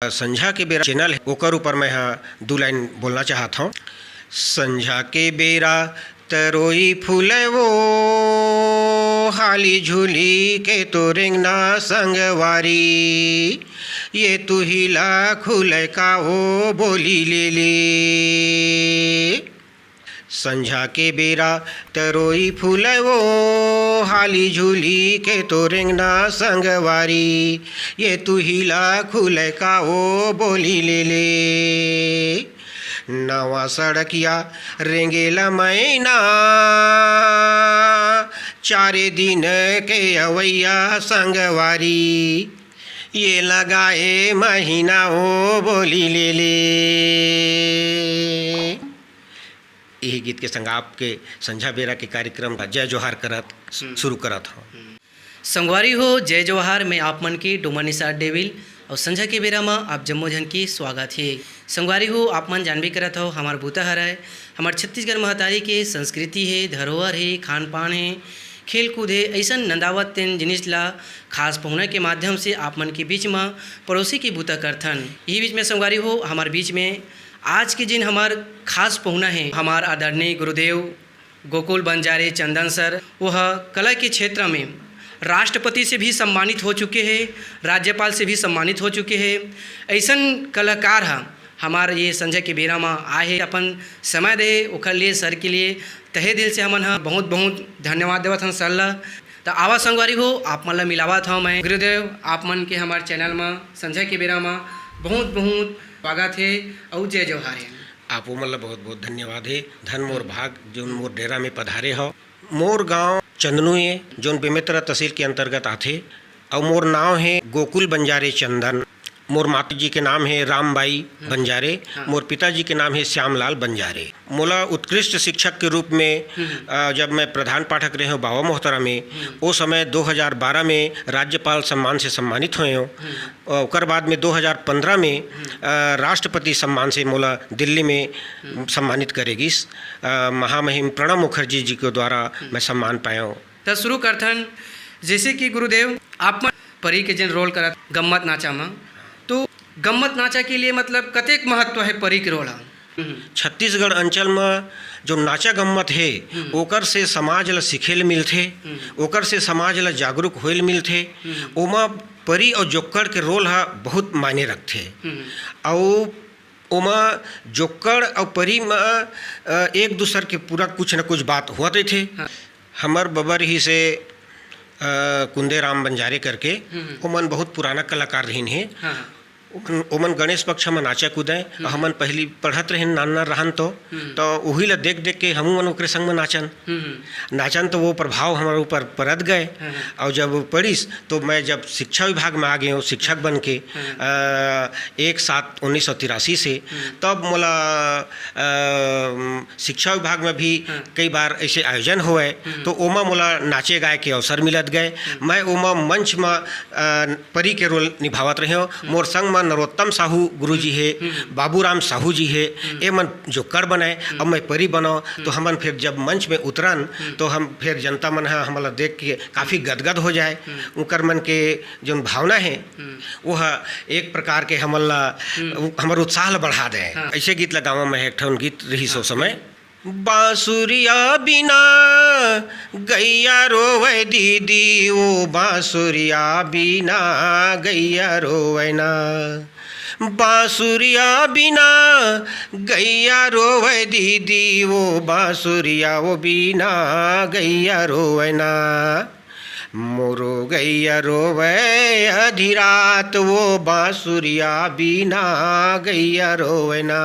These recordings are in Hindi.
संझा के बेरा चैनल है ओकर ऊपर मैं दो लाइन बोलना चाहता हूँ। संझा के बेरा तरोई फूले वो हाली झूली के तो रेंगना संगवारी, ये तू हिला खुले का हो बोली ले ले। संझा के बेरा तरोई फूले वो हाली झूली के तो रेंगना संगवारी, ये तू हिला खुले का हो बोली ले ले। नवा सड़किया रेंगेला मैना चारे दिन के अवैया संगवारी, ये लगाए महीना हो बोली ले ले। यही गीत के संग आपके संझा बेरा के कार्यक्रम का जय जोहार करत शुरू करत हो। संगवारी हो जय जोहार में आप मन की डोमनिसा डेविल और संझा के बेरा में आप जम्मो जन की स्वागत है। संगवारी हो आप मन जानबे करत हो हमार बूता हर है, हमार छत्तीसगढ़ महतारी के संस्कृति है, धरोहर है, खान पान है, खेल कूद है, ऐसा नंदावत तेन जिनिस ला खास पहुना के माध्यम से आप मन के बीच में पड़ोसी की बूता करथन। यही बीच में संगवारी हो हमार बीच में आज के जिन हमार खास पहुना है हमार आदरणीय गुरुदेव गोकुल बंजारे चंदन सर, वह कला के क्षेत्र में राष्ट्रपति से भी सम्मानित हो चुके हैं, राज्यपाल से भी सम्मानित हो चुके हैं। ऐसन कलाकार हमार ये संझा के बेरा में आए अपन समय दे ओकर लिए सर के लिए तहे दिल से हमन बहुत बहुत धन्यवाद देवत हन सर ला। तो आवा संगवारी हो आप मन ला मिलावत हूँ मैं गुरुदेव आप मन के हमार चैनल में संझा के बेरा में बहुत बहुत स्वागत है और जय जोहार है। आपो मन ला बहुत बहुत धन्यवाद है। धन मोर भाग जो मोर डेरा में पधारे हो। मोर गांव चंदनुए जोन बेमेतरा तहसील के अंतर्गत आथे और मोर नाम है गोकुल बंजारे चंदन। मोर माता जी के नाम है रामबाई बंजारे, मोर पिताजी के नाम है श्यामलाल बंजारे। मोला उत्कृष्ट शिक्षक के रूप में जब मैं प्रधान पाठक रहे हूँ बाबा मोहतरा में, वो समय 2012 में राज्यपाल सम्मान से सम्मानित हुए हूँ। और बाद में 2015 में राष्ट्रपति सम्मान से मोला दिल्ली में सम्मानित करेगी महामहिम प्रणब मुखर्जी जी के द्वारा मैं सम्मान पाया हूँ। तो शुरू करथन जैसे कि गुरुदेव आप परी के जिन रोल करत गम्मत नाचा में, तो गम्मत नाचा के लिए मतलब कतेक महत्व है परी के रोल? छत्तीसगढ़ अंचल में जो नाचा गम्मत है ओकर से समाज ला सीखे ल मिलथे, ओकर से समाज ला जागरूक होइल मिलथे। ओमा परी और जोक्कड़ के रोल हा बहुत मायने रखथे। और ओमा जोक्कड़ और परी में एक दूसर के पूरा कुछ न कुछ बात हुआ थे। हमर बबर ही से कुंदे राम बंजारे करके ओमन बहुत पुराना कलाकार रहीन है। ओमन गणेश पक्ष में नाचा कूदें। हमन पहली पढ़त रहन नाना रहन तो वही ला देख देख के हमू मन ओकरे संग में नाचन तो वो प्रभाव हमारे ऊपर परत गए। और जब पढ़ीस तो मैं जब शिक्षा विभाग में आ गए हूँ शिक्षक बन के 1/7/1983 से, तब मोला शिक्षा विभाग में भी कई बार ऐसे आयोजन हुए तो ओमा मोला नाचे गाए के अवसर मिलत गए। मैं ओमा मंच में परी के रोल निभावत रहे हूँ। मोर संग नरोत्तम साहू गुरुजी है, बाबूराम साहू जी है, ये मन जोक्कड़ बनाए और मैं परी बनाओ। तो हमन फिर जब मंच में उतरन तो हम फिर जनता मन हमला देख के काफ़ी गदगद हो जाए। उनकर मन के जो भावना है वह एक प्रकार के हमला हमार उत्साह ला बढ़ा दे। ऐसे गीत लगावा मैं एक ठन गीत रही सो समय। बांसुरिया बिना गैया रोवे दीदी, वो बांसुरिया बिना गैया रोवे ना। बांसुरिया बिना गैया रोवे दीदी, वो बांसुरिया वो बिना गैया रोवे ना। मोरो गैया रोवे आधी रात, वो बांसुरिया बिना गैया रोवे ना।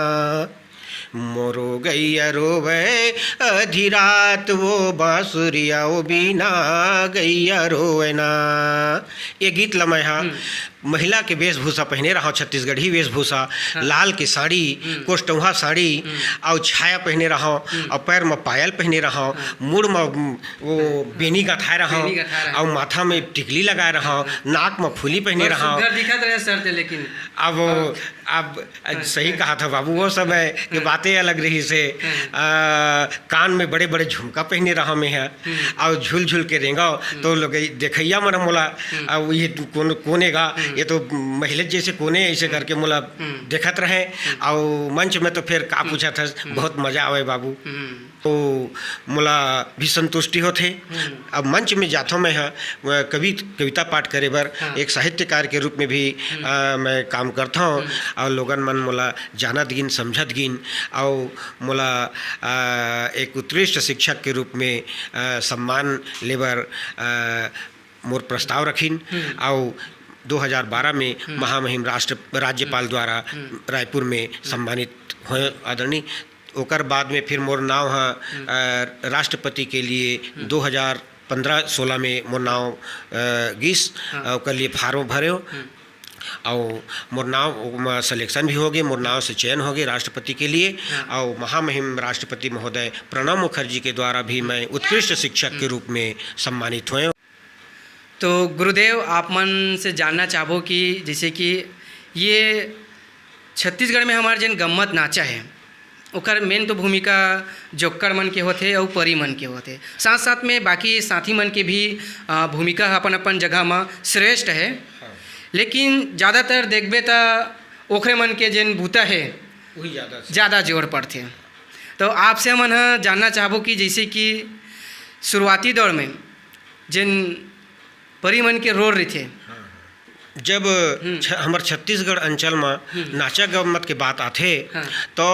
मोरो गैया रोवे आधी रात, वो बांसुरिया वो बिना गैया रोवे ना। ये गीत ला मैं महिला के वेशभूषा पहने रहा, छत्तीसगढ़ी वेशभूषा, लाल की साड़ी, कोष्टौहा साड़ी और छाया पहने रहा और पैर में पायल पहने रहा, मुड़ में वो बेनी गथाए रहा और माथा में टिकली लगाए रहा, नाक में फूली पहने रहा। लेकिन अब सही कहा था बाबू, वो समय की बातें अलग रही से। कान में बड़े बड़े झुमका पहने रहा मैं है और झूल झूल के रेंगा तो लोग देखैया मन मोला ये कोनेगा ये तो महिला जैसे कोने ऐसे करके मोला देखत रहे और मंच में तो फिर का पूछा था बहुत मजा आवे बाबू तो मोला भी संतुष्टि होथे। अब मंच में जाथों मैं कविता पाठ करे बर एक साहित्यकार के रूप में भी मैं काम करता हूँ और लोगन मन मोला जानत गिन समझत गिन और मोला एक उत्कृष्ट शिक्षक के रूप में सम्मान लेबर मोर प्रस्ताव रखिन और 2012 में महामहिम राज्यपाल द्वारा रायपुर में सम्मानित हुए आदरणीय। ओकर बाद में फिर मोर नाव राष्ट्रपति के लिए 2015-16 में मोर नाव गिस ओकर लिए फार्म भर्यो और मोर नाव सिलेक्शन भी हो गए, मोर नाव से चयन हो गए राष्ट्रपति के लिए और महामहिम राष्ट्रपति महोदय प्रणब मुखर्जी के द्वारा भी मैं उत्कृष्ट शिक्षक के रूप में सम्मानित हुए। तो गुरुदेव आप मन से जानना चाहबो कि जैसे कि ये छत्तीसगढ़ में हमारे जन गम्मत नाचा है ओकर मेन तो भूमिका जोक्कड़ मन के होते और परी मन के होते, साथ साथ में बाकी साथी मन के भी भूमिका अपन अपन जगह में श्रेष्ठ है। लेकिन ज़्यादातर देखबे तो ओखरे मन के जन बूता है वही ज़्यादा जोर पड़ते। तो आपसे हमन जानना चाहबो कि जैसे कि शुरुआती दौर में जिन परी मन के रोल रही थे जब हमार छत्तीसगढ़ अंचल में नाचा गम्मत के बात आथे तो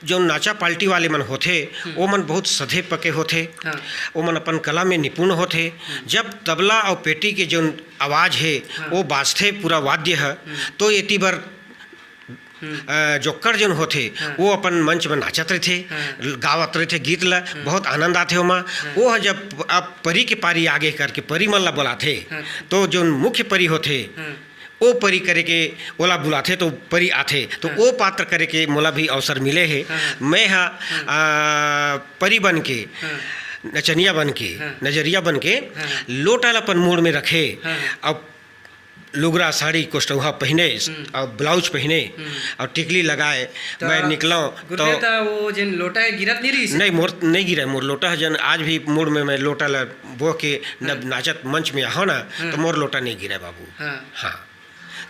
जो नाचा पार्टी वाले मन होथे वो मन बहुत सधे पके होथे, वो मन अपन कला में निपुण होथे। जब तबला और पेटी के जो आवाज़ है वो बाजथे पूरा वाद्य है तो एती बर जोक्कड़ जन होथे वो अपन मंच में नाचत रहे थे गावत रहे थे गीत ला बहुत आनंद आते ओमा। वो जब अब परी के पारी आगे करके परी मन ला बुलाथे तो जो मुख्य परी होथे वो परी करे के ओला बुलाथे तो परी आथे तो वो पात्र करे के मोला भी अवसर मिले है। मैं परी बन के नचनिया बन के नजरिया बन के लोटा अपन मूड में रखे अब लुगरा साड़ी कोष्ठौहा पहने और ब्लाउज पहने और टिकली लगाए तो मैं निकला तो वो जिन लोटा गिरत नहीं रही नहीं मोर नहीं गिरा मोर लोटा जन आज भी मूड में मैं लोटा ला बो के जब नाचत मंच में आओ ना तो मोर लोटा नहीं गिरा बाबू। हाँ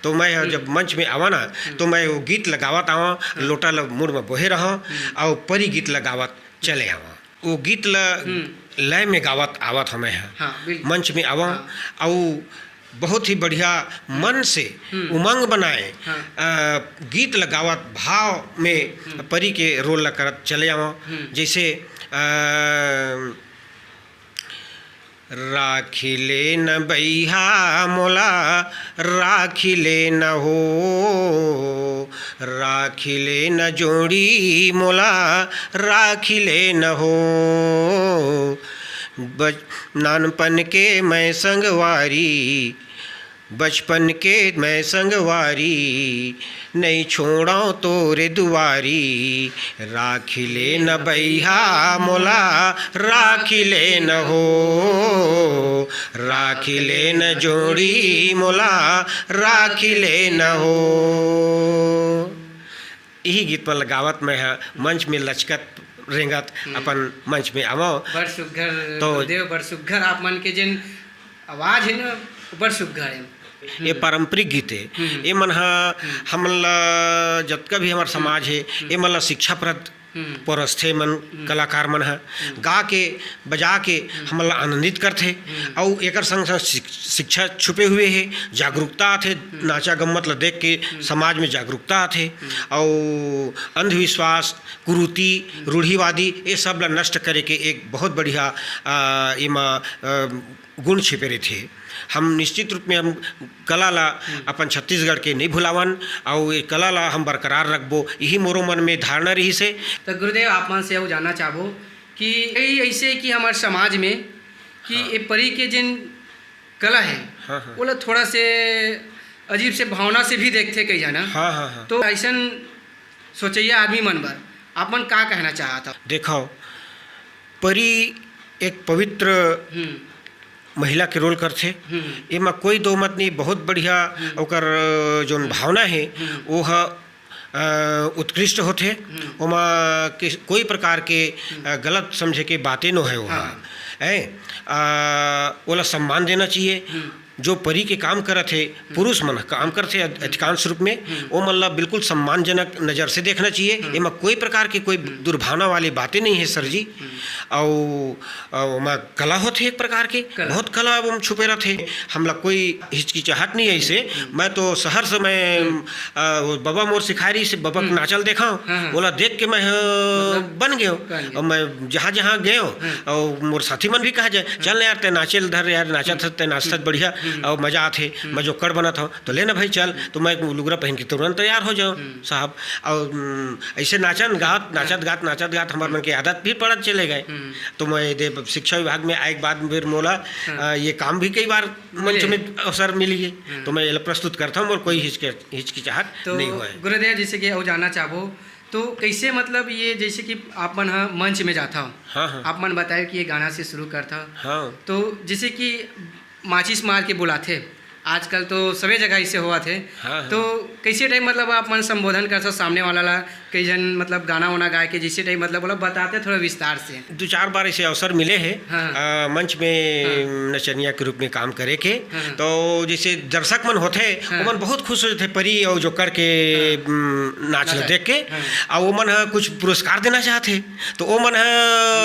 तो मैं जब मंच में आवा ना तो मैं वो गीत लगावत आवा लोटा ला मूड में बोहे रहा और परी गीत लगावत चले आवा वो गीत ला लय में गावत आवत हमें मंच में आवा और बहुत ही बढ़िया मन से उमंग बनाए गीत लगावत भाव में परी के रोल ला करत चले आवा। जैसे राखिले न बैहा मोला राखिले न हो राखिले न जोड़ी मोला राखिले न हो नानपन के मैं संगवारी बचपन के मैं संगवारी नहीं छोड़ो तोरे दुआरी राखिले न बैहा मोला राखिले न हो राखिले न जोड़ी मोला राखिले न हो। यही गीत पर लगावत में है मंच में लचकत रेंगत अपन मंच में आवो बड़ सुघर तो देव बड़ सुघर आप मन के जिन आवाज है ना बड़ सुघर है। ये पारंपरिक गीत है ये मन हमला जतका भी हमार समाज है ये मन शिक्षाप्रद परस्थे मन कलाकार मन गा के बजा के हमला आनंदित करते और एक संग संग शिक्षा छुपे हुए है जागरूकता आथे नाचा गम्मत ला देख के समाज में जागरूकता आथे और अंधविश्वास कुरीति रूढ़िवादी ये सब ला नष्ट करे के एक बहुत बढ़िया इमा गुण छिपे रहे थे। हम निश्चित रूप में हम कला ला अपन छत्तीसगढ़ के नहीं भुलावन और ये कला ला हम बरकरार रखबो यही मोरो मन में धारणा रही से। तो गुरुदेव आप मन से वो जानना चाहबो कि ऐसे कि हमारे समाज में कि ये परी के जिन कला है वो लोग थोड़ा से अजीब से भावना से भी देखते कई जाना तो ऐसा सोचैया आदमी मन बर आप मन का कहना चाहता। देखो परी एक पवित्र महिला के रोल करथे एमा कोई दो मत नहीं बहुत बढ़िया ओकर जो भावना है वो उत्कृष्ट होथे ओमा कोई प्रकार के गलत समझे के बातें न है वो ओला सम्मान देना चाहिए जो परी के काम करत है पुरुष मन काम करते अधिकांश रूप में, वो मन ला बिल्कुल सम्मानजनक नज़र से देखना चाहिए। एमा कोई प्रकार की कोई दुर्भावना वाली बातें नहीं है सर जी। और ओमा कला होते एक प्रकार के, बहुत कला वो छुपे रहते। हमला कोई हिचकिचाहट नहीं है ऐसे। मैं तो शहर से मैं बाबा मोर सिखारी से बाबा के नाचल देखा हूँ, बोला देख के मैं बन गया हूँ। और मैं जहाँ जहाँ गए और मोर साथी मन भी कहा जाए चल यार ते नाचे धर यार, नाचा ते नाचता बढ़िया और मजा आते। मैं जो कर बना था तो लेना भाई चल, तो मैं लुगरा पहन के तुरंत तैयार हो जाऊँ साहब। और ऐसे नाचत गात हमारे मन की आदत भी पड़त चले गए। तो मैं शिक्षा विभाग में आए के बाद फिर मोला ये काम भी कई बार मंच में अवसर मिली है, तो मैं ये प्रस्तुत करता हूँ और कोई हिचकिचाहट तो नहीं हुआ है। गुरुदेव जैसे कि और जानना चाहो तो कैसे मतलब ये जैसे कि आप मन मंच में जाता हो, हाँ। आप मन बताए कि ये गाना से शुरू करता, हाँ। तो जैसे कि माचिस मार के बुलाते आजकल तो सभी जगह इससे हुआ थे। हाँ। तो कैसे टाइम मतलब आप मन संबोधन करते सामने वाला ला, कई जन मतलब गाना वाना गा के जिससे टाइम मतलब बोला बताते थोड़ा विस्तार से। 2-4 बार ऐसे अवसर मिले हैं हाँ। मंच में नचनिया के रूप में काम करे के। हाँ। तो जैसे दर्शक मन होते हाँ। वो मन बहुत खुश होते परी और जो करके नाच देख के। और वो मन कुछ पुरस्कार देना चाहते, तो वो मन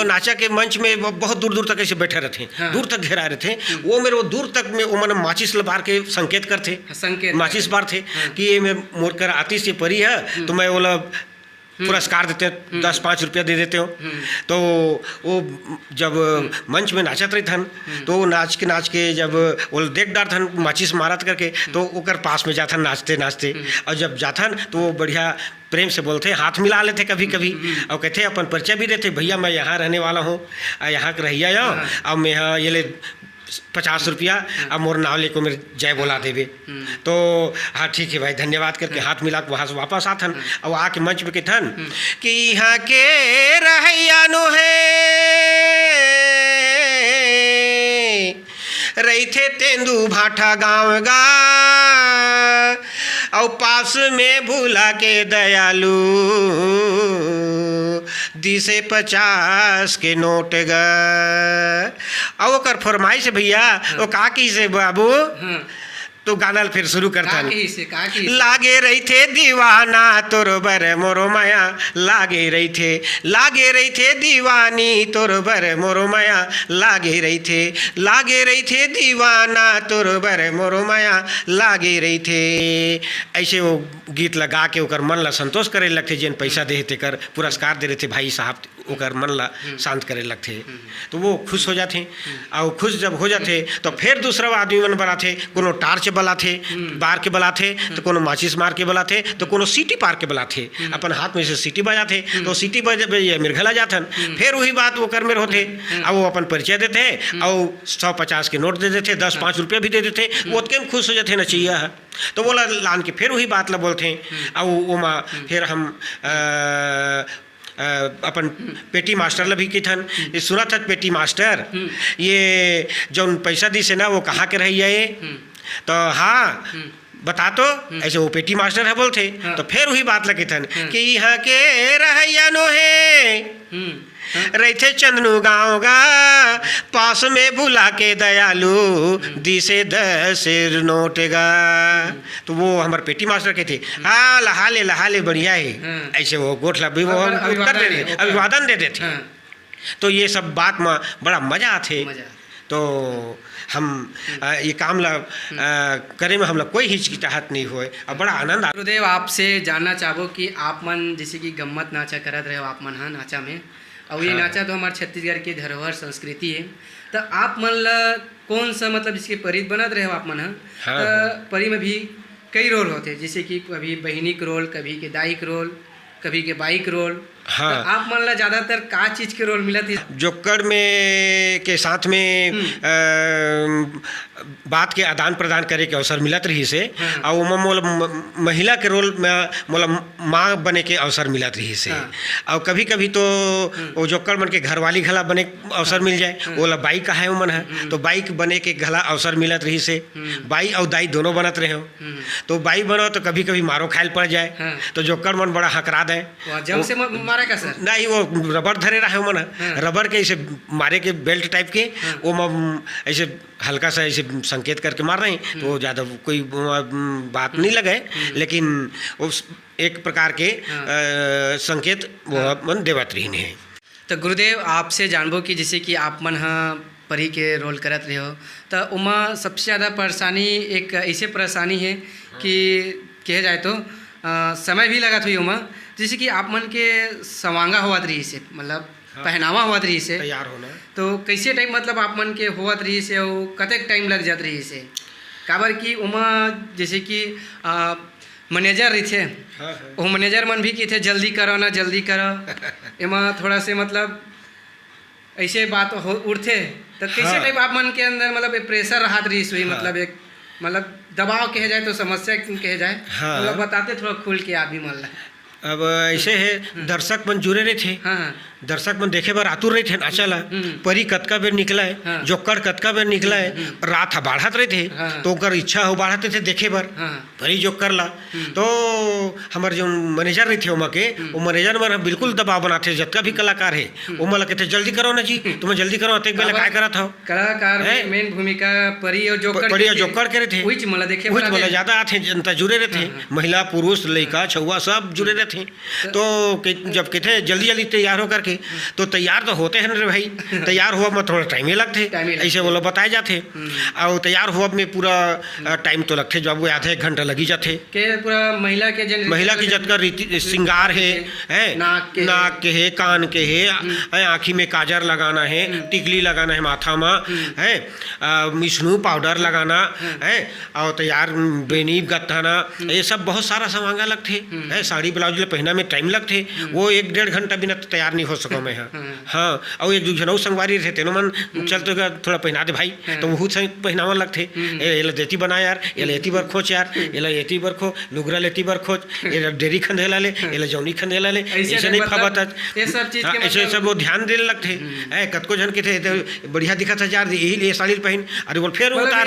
नाचा के मंच में बहुत दूर दूर तक ऐसे बैठे रहते, दूर तक घेरा रहे थे। वो मेरे वो दूर तक में वो मन माचिस लबार के संकेत करते, माचिस बार थे कि ये मैं मोर कर आती से परी है, तो मैं बोला पुरस्कार देते 10-5 रुपया दे देते हो। तो वो जब मंच में नाचत रही थन, तो नाच के जब वो देख डार थन माचिस मारत करके, तो ओकर पास में जाथन नाचते नाचते। और जब जाथन तो वो बढ़िया प्रेम से बोलते, हाथ मिला लेते कभी कभी, और कहते अपन परिचय भी देते, भैया मैं यहाँ रहने वाला हूँ, यहाँ के रहिया यहाँ, अब मैं यहाँ ये ले 50 रुपया अब मोर नाव लेको मेरे जय बोला देवे। तो हाँ ठीक है भाई धन्यवाद करके हाथ मिला के वहाँ से वापस आथन। और आके मंच पे कहथन कि यहाँ के रहैया नो है रही थे तेंदू भाठा गाँव गा, और पास में भूला के दयालु दिसे 50 के नोट गा। और ओकर फरमाइश भैया वो का की से बाबू, तो गाना फिर शुरू करता लागे रही थे दीवाना तोर बर मोरो माया, लागे रही थे दीवानी तोर बर मोरो माया, लागे रही थे दीवाना तोर बर मोरो माया, लागे रही थे। ऐसे वो गीत लगा के ओकर मन ला संतोष करे लगते, जिन पैसा देते कर पुरस्कार दे रहे थे भाई साहब, ओकर मन ला शांत करे लगते, तो वो खुश हो जाते। और खुश जब हो जाते तो फिर दूसरा आदमी मन बनाते, कोनो टार्च बलाथे बार के बलाथे, तो कोनो माचिस मार के बलाथे, तो कोनो सीटी पार के बलाथे, अपन हाथ में से सीटी बजाते, तो सीटी बजे मिर्घला जाथन। फिर वही बात वो कर में होते, और वो अपन परिचय देते और 100-50 के नोट दे देते, 10-5 रुपया भी दे देते, वो उतने में खुश हो जाते नचैया। तो बोला लान के फिर वही बात ला बोलते, और वो फिर हम अपन पेटी मास्टर ला भी किथन सुना था, पेटी मास्टर ये जो पैसा दी से ना वो कहाँ के रही है, तो हाँ बता तो ऐसे वो पेटी मास्टर है बोलते। तो फिर वही बात लगे थन कि यहाँ के रहैया नो है रही थे चंदनू गाँव गा, पास में भुला के दयालु दिसे 10 नोट गा। तो वो हमारे पेटी मास्टर के थे, हाँ लहा ले बढ़िया है, ऐसे वो गोठला भी वो कर दे रहे, अभिवादन दे देते। तो ये सब बात में बड़ा मजा आते। तो हम ये काम ला करे में हम लोग कोई हिचकिचाहट नहीं हुए और बड़ा आनंद। गुरुदेव आपसे जानना चाहो कि आप मन जैसे कि गम्मत नाचा करत रहे हो, आप मन हाँ नाचा में, और ये नाचा तो हमारे छत्तीसगढ़ की धरोहर संस्कृति है। तो आप मन ला कौन सा मतलब जिसके परित बनत रहे हो आप मन हाँ, तो परी में भी कई रोल होते, जैसे कि कभी बहिनी के रोल, कभी के दाई के रोल, कभी के बाई के रोल। हाँ। तो आप मन ला ज्यादातर का चीज के रोल मिला थी? जोकर में के साथ में बात के आदान प्रदान करे के अवसर मिलत रही से। हाँ। और मोला महिला के रोल में मोला माँ बने के अवसर मिलत रही से। हाँ। और कभी कभी तो वो जोकर मन के घरवाली घला बने अवसर मिल जाए। हाँ। वो बाई का है मन है, तो बाई बने के घला अवसर मिलत रही से। बाई और दाई दोनों बनत रहे हो, तो बाई बनो तो कभी कभी मारो खायल पड़ जाए। हाँ। तो जोकर मन बड़ा हकरा दे, मारा का सर? नहीं, वो रबर धरे रहा है मन, रबर के ऐसे मारे के बेल्ट टाइप के, वो ऐसे हल्का सा ऐसे संकेत करके मार रहे हैं, तो ज़्यादा कोई बात नहीं लगे, लेकिन उस एक प्रकार के संकेत वो मन देवत रही है। तो गुरुदेव आपसे जानबो कि जैसे कि आप मन हाँ परी के रोल करत रहे हो, तो उमा सबसे ज़्यादा परेशानी एक ऐसे परेशानी है कि कहे जाए तो समय भी लगत हुई उमा, जैसे कि आप मन के सवांगा होवत रही से, मतलब पहनावा होवत रही से तैयार होना, तो कैसे टाइम मतलब आप मन के होवत रही से और कतेक टाइम लग जात रही से, काबर कि उमा जैसे कि मैनेजर रही थे, वो मैनेजर मन भी की थे जल्दी करो ना जल्दी करो, एमा थोड़ा से मतलब ऐसे बात हो उठते, तो कैसे टाइप आप मन के अंदर मतलब एक प्रेशर रहा रही हुई, मतलब एक मतलब दबाव कहे जाए तो समस्या कहे जाए, मतलब बताते थोड़ा खुल के आप भी मान ला। अब ऐसे है, दर्शक मन जुड़े रहे थे, दर्शक मन देखे बार आतुर रहे थे ना, चला परी कतका बेर निकला है, जोकर कतका बेर निकला है, रात बाढ़त रहे थे, तो ओकर इच्छा हो बाढ़ते थे देखे बार परी जोकर ला, तो हमारे जो मैनेजर रहे थे उमा के, वो मैनेजर में बिल्कुल दबाव बनाते, जतका भी कलाकार है उमा कहते जल्दी करो ना जी, तुम्हें जल्दी करो, अतेक बेला काय करत हो, कलाकार मेन भूमिका परी और जोकर करे थे, वही मला देखे मला ज्यादा आते, जनता जुड़े रहते, महिला पुरुष लड़का छुआ सब जुड़े रहते, तो जब कहते जल्दी जल्दी तैयार हो करके, तो तैयार तो होते हैं रे भाई, तैयार हुआ में थोड़ा टाइम ही लगते, ऐसे वो लोग बताए जाते, और तैयार हुआ में पूरा टाइम तो लगते, जब वो आधे एक घंटा लगी जाते, पूरा महिला की जतका रीति श्रृंगार है, नाक के है, कान के है, आँखी में काजर लगाना है, टिकली लगाना है माथा में है, मिश्नू पाउडर लगाना है, और तैयार बेनी गत्थाना, ये सब बहुत सारा सामान लगते है, साड़ी ब्लाउज पहना में टाइम लगते, वो 1-1.5 घंटा बिना तैयार नहीं हो सको मैं, हाँ, और एक दूसरे संगवारी रहते न मन चलते थोड़ा पहना दे भाई, तो वो पहनावा लगते, ये देती बना यार, ये लेती बर खोच यार, ये लेती बर खो, लुगरा लेती बर खोच, ये डेरी खंदेला ले, ये जौनी खंदेला ले, ऐसे नहीं फाबत, ऐसे सब वो ध्यान देने लगते, कतको जन के थे बढ़िया दिखा था यार, यही साड़ी पहन, अरे बोल फिर उतार,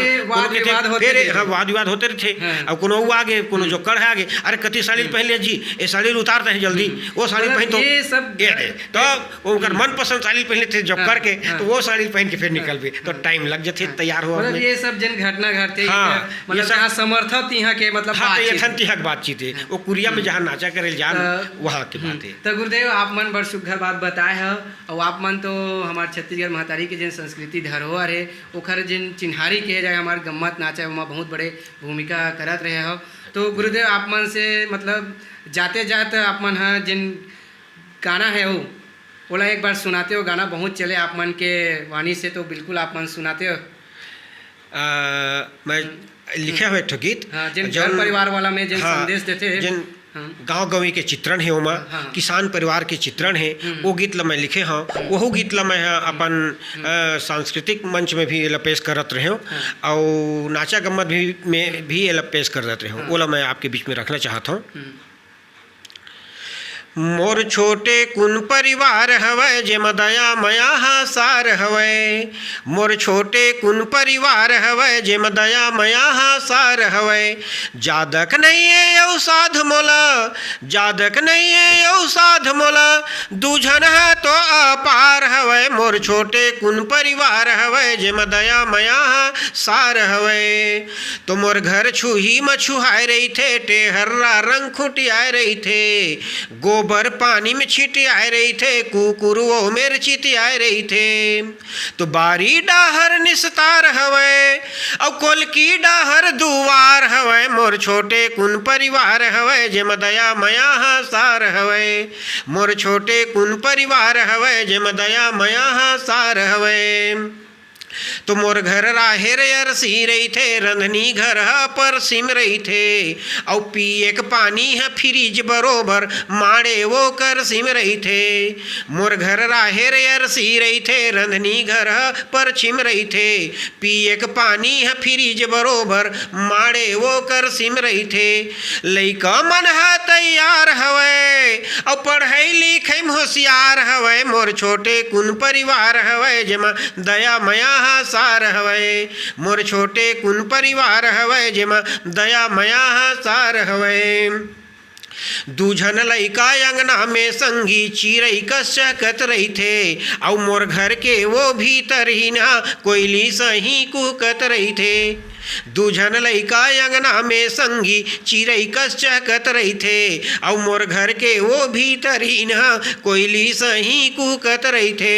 फिर वाद विवाद होते रहे, और कोनो आगे कोनो जो कर है आगे, अरे कति साड़ी पहन लिया जी, ये साड़ी उतारते हैं जल्दी, वो साड़ी पहन तो उनका मनपसंद साड़ी पहन लेते जब करके, तो वो साड़ी पहन के फिर निकल भी, तो टाइम लग जाते तैयार हुआ, मतलब ये सब जन घटना घटते, मतलब जहाँ समर्थक यहाँ के मतलब यथार्थ बातचीत है, वो कुरिया में जहाँ नाचा करे जान वहाँ की बात है। तो गुरुदेव आप मन बड़ सुघर बात बताए है, और आप मन तो हमारे छत्तीसगढ़ महतारी के जिन संस्कृति धरोहर है ओखर जिन चिन्हारी कहे जाए, हमारे गम्मत नाचा वहाँ बहुत बड़े भूमिका करत रहे हो, तो गुरुदेव आप मन से मतलब जाते जाते आप मन हाँ जिन गाना है वो बोला एक बार सुनाते हो, गाना बहुत चले आप मन के वाणी से, तो बिल्कुल आप मन सुनाते हो। मैं लिखे हुए एक गीत, जिन घर परिवार वाला में जिन संदेश देते हैं, जिन गाँव गंवी के चित्रण है ओमा, किसान परिवार के चित्रण है, वो गीत ला मैं लिखे हाँ, वह गीत ला मैं अपन सांस्कृतिक मंच में भी पेश करत रहे हो, और नाचा गम्मत में भी पेश करते रहे हो, वो ला मैं आपके बीच में रखना चाहता हूँ। मोर छोटे कुन परिवार हवै, जेमा दया मया हासार हवै, मोर छोटे कुन परिवार हवै, जेमा दया मया हासार हवै, जादक नहीं है यौ साध मोला, जादक नहीं है यौ साध मोला, दूझन है तो अपार हवै, मोर छोटे कुन परिवार हवै, जेमा दया मया हासार हवै, तो मोर घर छुही मछुहाय रही थे, टेहर्रा रंग खुटियाय रही थे, गोबर पानी में छिटी आए रही थे, कुकुरुओं में चिती आए रही थे, तो बारी डाहर निस्तार हवै, और कोल की डाहर दुआर हवै, मोर छोटे कुन परिवार हवै, जेम दया मया हासार हवै, मोर छोटे कुन परिवार हवै, जेम दया मया हासार हवै, तो मोर घर राहेर अरसी रही थे, रंधनी घर पर सिम रही थे, और पिए के पानी है फ्रिज बरोबर माड़े वो कर सिम रही थे, मोर घर राहेर अरसी रही थे, रंधनी घर पर छिम रही थे, पिए के पानी है फ्रिज बरोबर माड़े वो कर सिम रही थे, लइका मन है तैयार हवै, और पढ़ाई लिखाई में होशियार हवै, मोर छोटे कुन परिवार हवै, जेमा दया मया हासार हवै, मोर छोटे कुन परिवार हवै, जेमा दया मया हासार हवै, दूझन लइका अंगना में संगी चिरई कस चहकत रहिथे अउ मोर घर के वो भीतर ही ना कोयली सही कुहकत रहिथे। दूझन लइका अंगना में संगी चिरई कस चहकत रहिथे अउ मोर घर के वो भीतर ही ना कोयली सही कुहकत रहिथे।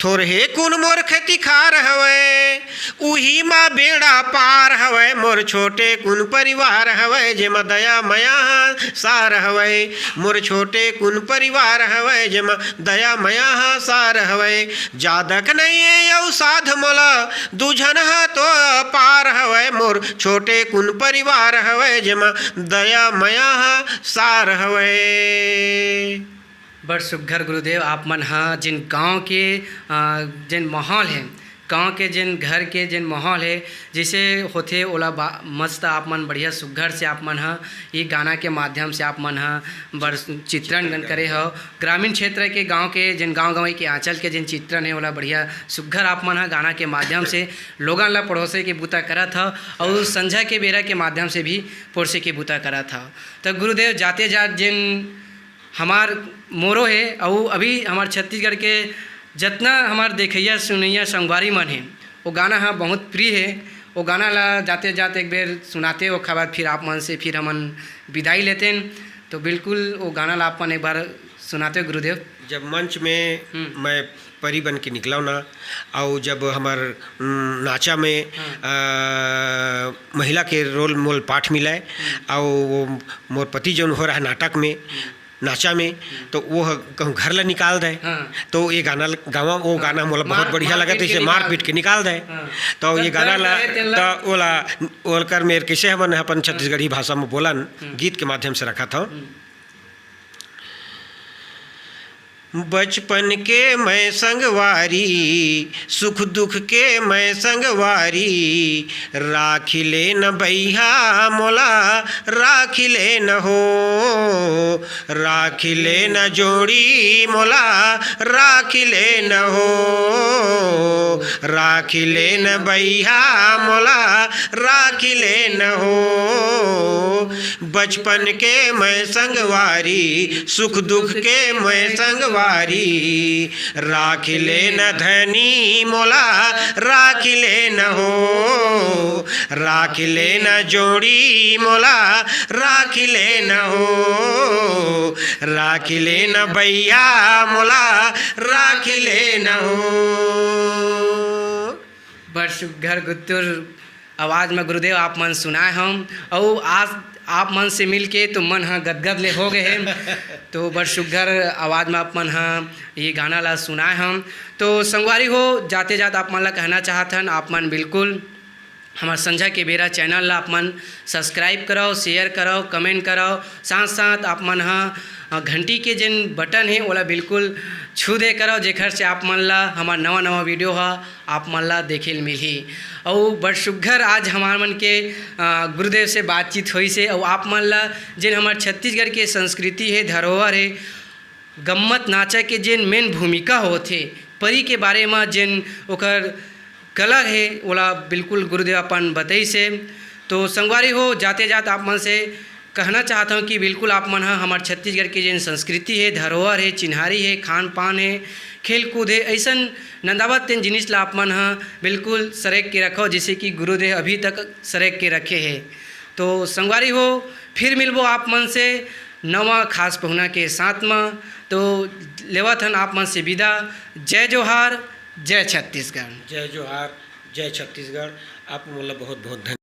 थोरहे कुन मोर खेती खार हवय उही माँ बेड़ा पार हवय मोर छोटे कुन परिवार हवय जेमा दया मया सार हवय मोर छोटे कुन परिवार हवय जेमा दया मया सार हवय। जादक नहीं अउ साध मोला दूझन ह तो पार हवय मोर छोटे कुन परिवार हवय जेमा दया मया सार हवय। बड़ सुघर गुरुदेव आप मन हाँ जिन गांव के जिन माहौल है गांव के जिन घर के जिन माहौल है जैसे होथे ओला मस्त आप मन बढ़िया सुघर से आप मन हाँ ये गाना के माध्यम से आप मन हाँ बड़ चित्रण करे हो ग्रामीण क्षेत्र के गांव के जिन गांव गंवई के आंचल के जिन चित्रण है ओला बढ़िया सुघर आप मन हाँ गाना के माध्यम से लोगन ला पड़ोसे के बूता करत ह और संझा के बेरा के माध्यम से भी पड़ोसे के बूता करत ह। तो गुरुदेव जाते जात जिन हमार मोरो है और अभी हमार छत्तीसगढ़ के जितना हमार देखैया सुनैया संगवारी मन है वो गाना हाँ बहुत प्रिय है। वो गाना ला जाते जाते एक बेर सुनाते वो खबर फिर आप मन से फिर हमन विदाई लेते हैं। तो बिल्कुल वो गाना ला अपन एक बार सुनाते हो गुरुदेव। जब मंच में मैं परी बन के निकला ना और जब हमार नाचा में महिला के रोल मोल पाठ मिला है और वो मोर पति जौन हो रहा है नाटक में नाचा में तो वो कहूँ घर ला निकाल दे तो ये गाना गावा वो गाना मोला बहुत बढ़िया लगा इसे मार पीट के निकाल दे तो ये गाना ला तो ओला ओलकर मेरे कैसे हमन अपन छत्तीसगढ़ी भाषा में बोलन गीत के माध्यम से रखा था। बचपन के मैं संगवारी सुख दुख के मैं संगवारी राखी ले न बैहा मोला राखी ले न हो राखी ले न जोड़ी मोला राखी ले न हो राखी ले न बैहा मोला राखी ले न हो। बचपन के मैं संगवारी सुख दुख के मैं संगवारी राखी ले न धनी मोला राखी ले न हो राखी ले न जोड़ी मोला राखी ले न हो राखी ले न बैया मोला राखी ले न हो। बड़ सुघर गुत्तुर आवाज़ में गुरुदेव आप मन सुनाए हम और आज आप मन से मिल के तो मन हाँ गदगद ले हो गए हैं। तो बड़ सुघर आवाज़ में आप मन हाँ ये गाना ला सुनाए हम। तो संगवारी हो जाते जाते आप मन ला कहना चाहतन आप मन बिल्कुल हमार संझा के बेरा चैनल ला आप मन सब्सक्राइब कराओ शेयर कराओ कमेंट कराओ साथ साथ आप मन हाँ घंटी के जिन बटन है ओला बिल्कुल छू दे कराओ जेखर से आप मन ला हमार नवा नवा वीडियो हा आप मन ला देखे मिलही। और बड़ सुघर आज हमार मन के गुरुदेव से बातचीत हुई से और आप मन ला जिन हमार छत्तीसगढ़ के संस्कृति है धरोहर है गम्मत नाचा के जिन मेन भूमिका होथे परी के बारे में जिन ओकर कला है ओला बिल्कुल गुरुदेव अपन बताई से। तो संगवारी हो जाते जाते आप मन से कहना चाहता हूँ कि बिल्कुल आप मन हमारे छत्तीसगढ़ की जिन संस्कृति है धरोहर है चिन्हारी है खान पान है खेल कूद है ऐसा नंदावत तीन जिनिस ला आप मन बिल्कुल सरेक के रखो जैसे कि गुरुदेव अभी तक सरेक के रखे है। तो संगवारी हो फिर मिलबो आप मन से नवा खास पहुना के साथ में। तो लेवत हन आप मन से विदा। जय जोहार जय छत्तीसगढ़। जय जोहार जय छत्तीसगढ़। आप मोला बहुत बहुत धन्यवाद।